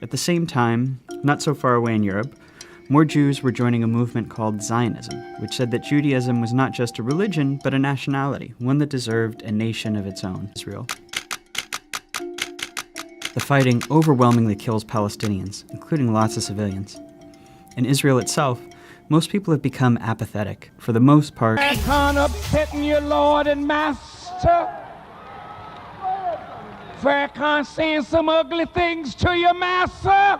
At the same time, not so far away in Europe, more Jews were joining a movement called Zionism, which said that Judaism was not just a religion, but a nationality, one that deserved a nation of its own, Israel. The fighting overwhelmingly kills Palestinians, including lots of civilians. In Israel itself, most people have become apathetic. For the most part, Can't upsetting your Lord and Master. Farrakhan saying some ugly things to your master.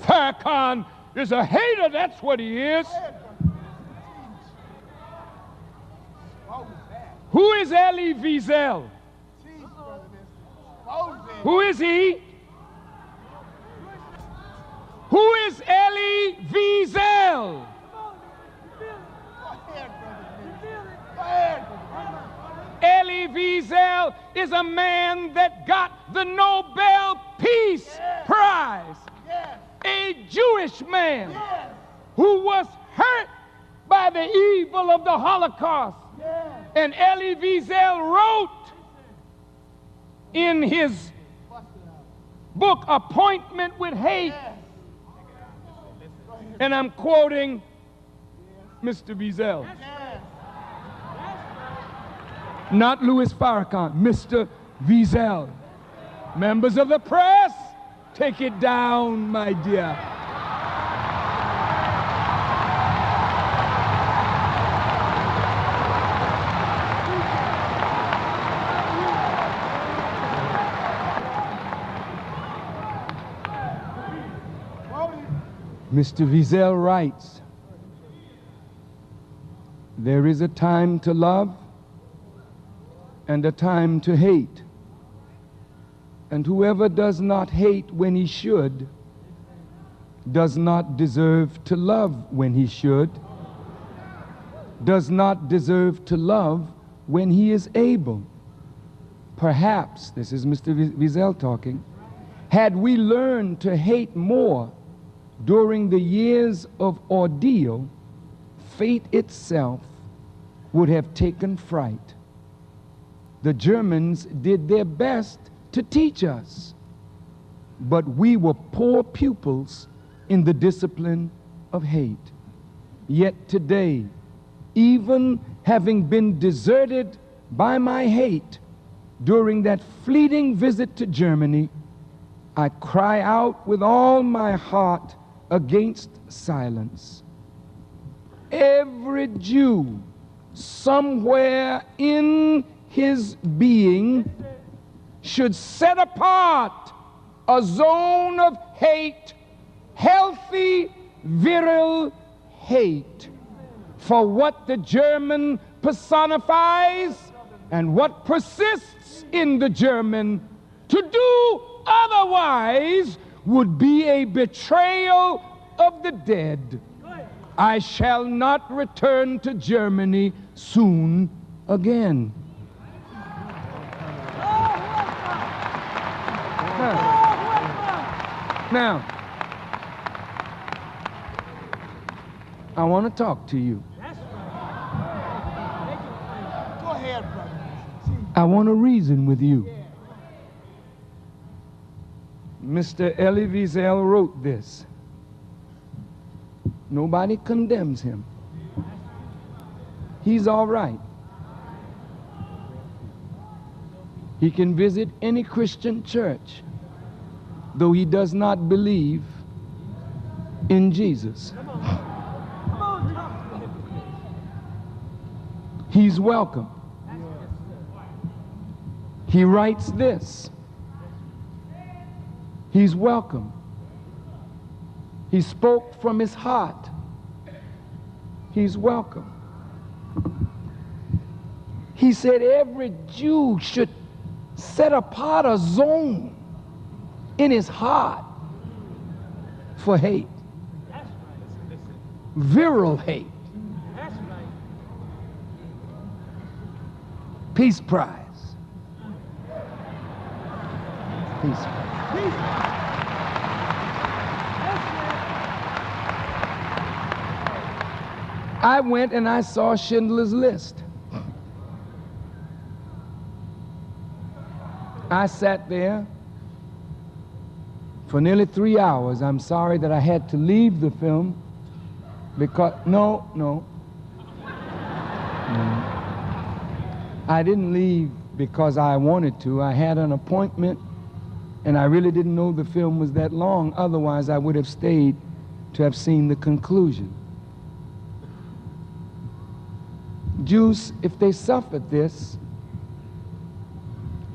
Farrakhan is a hater, that's what he is. Who is Elie Wiesel? Who is he? Who is Elie Wiesel? Elie Wiesel is a man that got the Nobel Peace Prize. A Jewish man who was hurt by the evil of the Holocaust. And Elie Wiesel wrote in his book, Appointment with Hate, and I'm quoting Mr. Wiesel. Not Louis Farrakhan, Mr. Wiesel. Members of the press, take it down, my dear. Mr. Wiesel writes, there is a time to love and a time to hate. And whoever does not hate when he should, does not deserve to love when he should, does not deserve to love when he is able. Perhaps, this is Mr. Wiesel talking, had we learned to hate more during the years of ordeal, fate itself would have taken fright. The Germans did their best to teach us, but we were poor pupils in the discipline of hate. Yet today, even having been deserted by my hate during that fleeting visit to Germany, I cry out with all my heart against silence. Every Jew somewhere in his being should set apart a zone of hate, healthy, virile hate, for what the German personifies and what persists in the German. To do otherwise would be a betrayal of the dead. I shall not return to Germany soon again. Now, I want to talk to you. Go ahead, brother. I want to reason with you. Mr. Elie Wiesel wrote this. Nobody condemns him. He's all right. He can visit any Christian church, though he does not believe in Jesus. He's welcome. He writes this. He's welcome. He spoke from his heart. He's welcome. He said every Jew should set apart a zone in his heart for hate. Virile hate. Peace Prize. Peace Prize. I went and I saw Schindler's List. I sat there for nearly 3 hours. I'm sorry that I had to leave the film because, no. I didn't leave because I wanted to. I had an appointment and I really didn't know the film was that long. Otherwise, I would have stayed to have seen the conclusion. Jews, if they suffered this,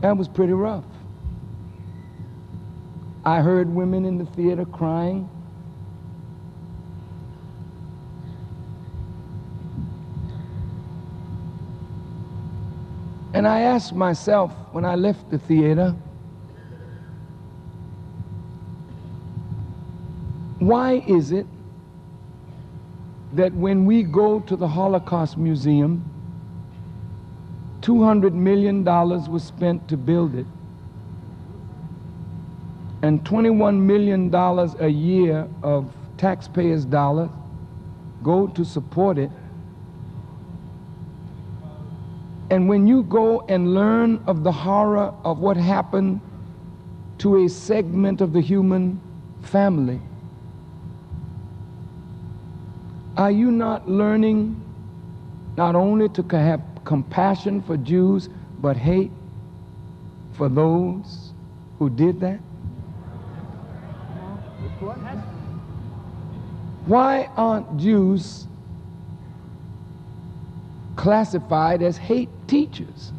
that was pretty rough. I heard women in the theater crying. And I asked myself when I left the theater, why is it that when we go to the Holocaust Museum, $200 million was spent to build it, and $21 million a year of taxpayers' dollars go to support it, and when you go and learn of the horror of what happened to a segment of the human family, are you not learning not only to have compassion for Jews, but hate for those who did that? Why aren't Jews classified as hate teachers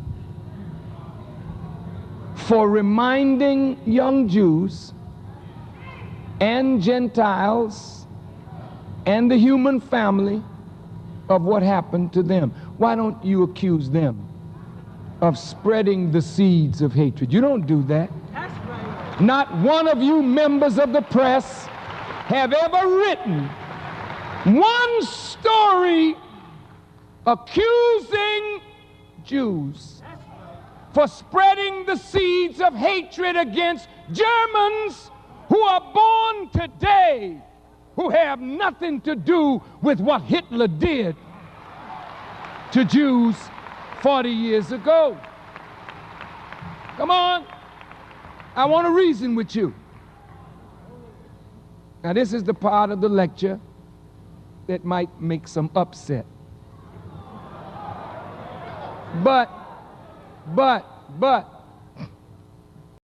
for reminding young Jews and Gentiles and the human family of what happened to them? Why don't you accuse them of spreading the seeds of hatred? You don't do that. That's right. Not one of you members of the press have ever written one story accusing Jews for spreading the seeds of hatred against Germans who are born today, who have nothing to do with what Hitler did to Jews 40 years ago. Come on, I want to reason with you. Now this is the part of the lecture that might make some upset. But